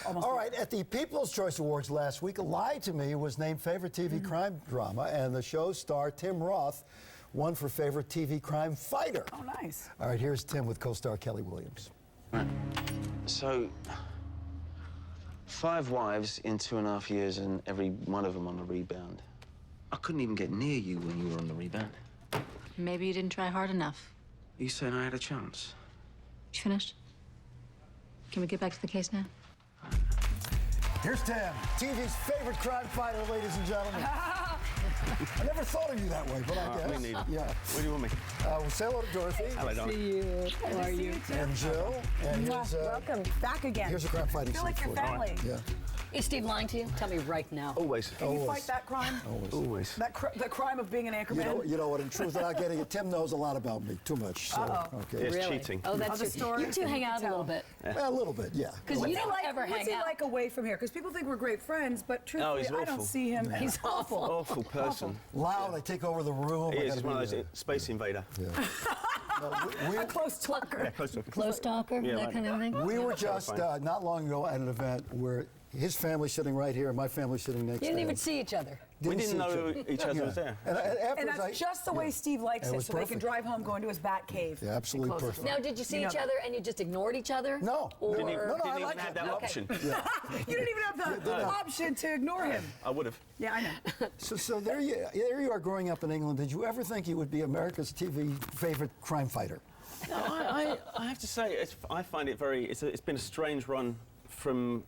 Almost. All right, at the People's Choice Awards last week, Lie to Me was named favorite TV crime drama, and the show's star, Tim Roth, won for favorite TV crime fighter. Oh, nice. All right, here's Tim with co-star Kelly Williams. So, 5 wives in 2.5 years, and every one of them on the rebound. I couldn't even get near you when you were on the rebound. Maybe you didn't try hard enough. You said I had a chance. You finished? Can we get back to the case now? Here's Tim, TV's favorite crime fighter, ladies and gentlemen. I never thought of you that way, but I guess. Me neither. Yeah. What do you want me? Well, say hello to Dorothy. Hello, darling. See you. How are you? And Jill. And here's, Welcome back again. here's a crime fighting feel like scene your for you. family. Yeah. Is Steve lying to you? Tell me right now. Always. Can you fight that crime? Always. The crime of being an anchorman? You know what, in truth, without getting it, Tim knows a lot about me. Too much. So, okay. It's Really? cheating. Oh, that's the story. You two hang out a little bit. A little bit, yeah. Because you don't ever What's hang he out. like away from here? Because people think we're great friends, but truthfully, he's I don't awful. see him. He's awful. Awful person. Loud, I take over the room. He I is. gotta He's be one of there. those space invader. Yeah. No, A close talker. Close talker, Yeah, that right. kind of thing? we were just not long ago at an event where his family's sitting right here and my family's sitting next to You him. didn't even see each other. We see didn't know each other was there. And And afterwards, that's just the way Steve likes It it, was so they can perfect. drive home, go into his bat cave. Yeah, absolutely and close perfect. the door. Now, did you see You know each that. other and you just ignored each other? No. Or... Didn't even, No, I didn't like even have it. that Okay. option. You didn't even have the option to ignore him. I would have. Yeah, I know. So there you are growing up in England. Did you ever think you would be America's TV favorite crime fighter? No, I have to say, I find it very. It's been a strange run from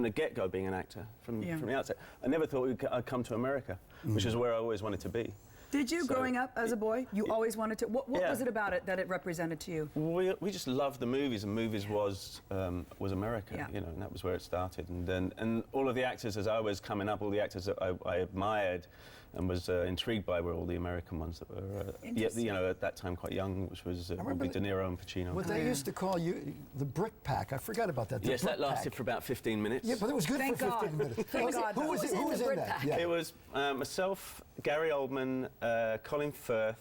the get-go being an actor, from the outset. I never thought I'd come to America, which is where I always wanted to be. Did you, growing up as a boy, you always wanted to? What Yeah. was it about it that it represented to you? We just loved the movies, and movies was America, Yeah. you know, and that was where it started. And all of the actors, as I was coming up, all the actors that I admired and was intrigued by were all the American ones that were, you know, at that time quite young, which was probably De Niro and Pacino. What they used to call you the brick pack. I forgot about that. the Yes, that brick lasted pack. for about 15 minutes. Yeah, but it was good Thank for 15 God. minutes. Thank God. Who was Who was in in the that? brick pack? Yeah. It was myself, Gary Oldman, Colin Firth.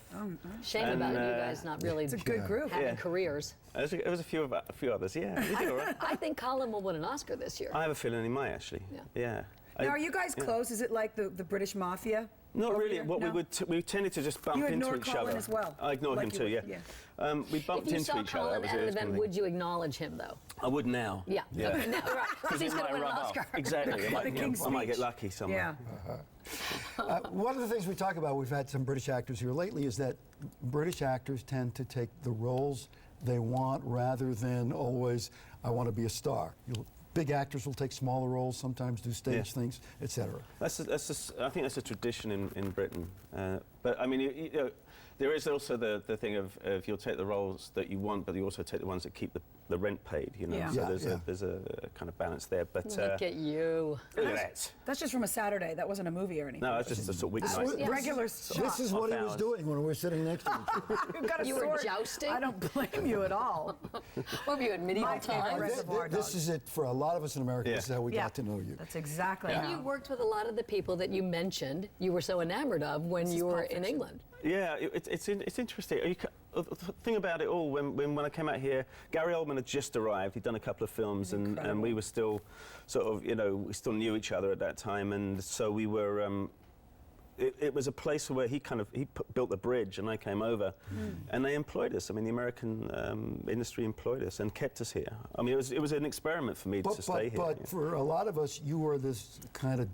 Shame And, about it, you guys not really It's a good group. having Yeah. careers. There was a few others, yeah. We did all right. I think Colin will win an Oscar this year. I have a feeling he might, actually. Yeah. Now, are you guys close? Is it like the British Mafia? Not over really. here? What No? we tended to just bump You into ignored each Colin other. as well, I ignored like him you too. would, Yeah. yeah. We bumped If you into saw each other. Colin That was at it. an It's event, kinda would you acknowledge him, though? I would now. Yeah. Yeah. No, right. Because he's going to win an Oscar. Exactly. I King's might get Speech. lucky somewhere. Yeah. One of the things we talk about, we've had some British actors here lately, is that British actors tend to take the roles they want rather than always, I want to be a star. Big actors will take smaller roles, sometimes do stage things, etc. I think that's a tradition in Britain. But I mean, you know, there is also the thing of you'll take the roles that you want, but you also take the ones that keep the rent paid. You know, Yeah. so Yeah, there's a kind of balance there. But Look at you. look at that. That's just from a Saturday. That wasn't a movie or anything. No, it's just a sort of weeknight. Regular This is what he was hours. doing when we were sitting next to each other. You've got a You were sword. jousting? I don't blame you at all. What were you at medieval My favorite times? Reservoir This Dogs. is it for a lot of us in America. Yeah. This is how we Yeah. got to know you. That's exactly And how. you worked with a lot of the people that you mentioned you were so enamored of when you were in England. Yeah, it's interesting. The thing about it all, when I came out here, Gary Oldman had just arrived. He'd done a couple of films, and we were still sort of, you know, we still knew each other at that time, and so we were. It was a place where he built the bridge, and I came over, and they employed us. I mean, the American industry employed us and kept us here. I mean, it was an experiment for me to stay here. But for a lot of us, you were this kind of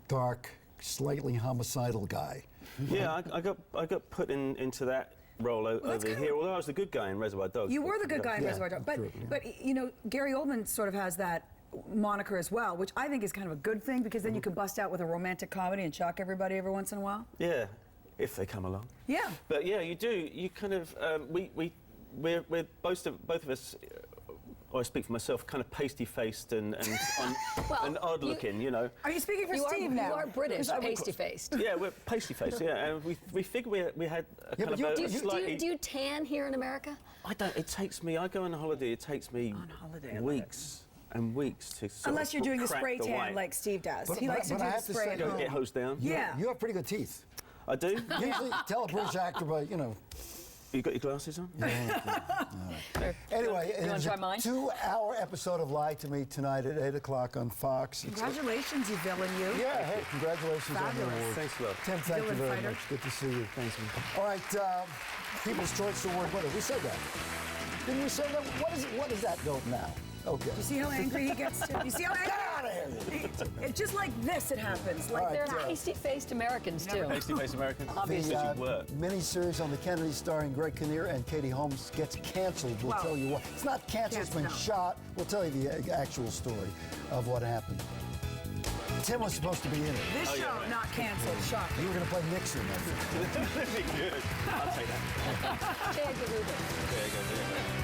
dark, slightly homicidal guy. Yeah, I got put into that role over here. Although I was the good guy in Reservoir Dogs. You were the good guy in Yeah, Reservoir Dogs, true, yeah. but you know, Gary Oldman sort of has that moniker as well, which I think is kind of a good thing because then you can bust out with a romantic comedy and shock everybody every once in a while. Yeah, if they come along. Yeah. But yeah, you do. You kind of we're both of us. Or I speak for myself, kind of pasty-faced and odd-looking, you know. Are you speaking for You Steve are, now? You are British, 'Cause I would- pasty-faced. Yeah, we're pasty-faced. Yeah, and we figured we had a kind but of you- a do slightly. Do you tan here in America? I don't. It takes me. I go on holiday. It takes me On holiday, I love weeks and weeks to. Sort Unless of you're doing the crack spray the tan white. like Steve does. But- He likes to but do I the have to spray say- at Go home. get hosed down. Yeah. You have pretty good teeth. I do. Usually tell a British actor, but you know. You got your glasses on? Anyway, You wanna there's try a mine? 2-hour episode of Lie to Me tonight at 8 o'clock on Fox. Congratulations, you villain, you. Yeah, hey, congratulations on your Fabulous. award. Thanks a lot. Tim, thank you Villain very fighter. much. Good to see you. Thanks, man. All right, People's Choice Award winner. We said that. Didn't we say that? What is that vote now? Okay. You see how angry he gets? You see how angry? Get out of here! It's just like this. It happens. Like All right, They're hasty-faced Americans, too. Face-to-face Americans. Obviously. That should work. Mini-series on the Kennedys starring Greg Kinnear and Katie Holmes gets canceled. We'll Well, tell you what. It's not canceled, it's been no. shot. We'll tell you the actual story of what happened. Tim was supposed to be in it. This Oh, show, yeah, right. not canceled. Shocking. You were going to play Nixon. I think. That'd be good. I'll take that. Chad Garuda. There you go.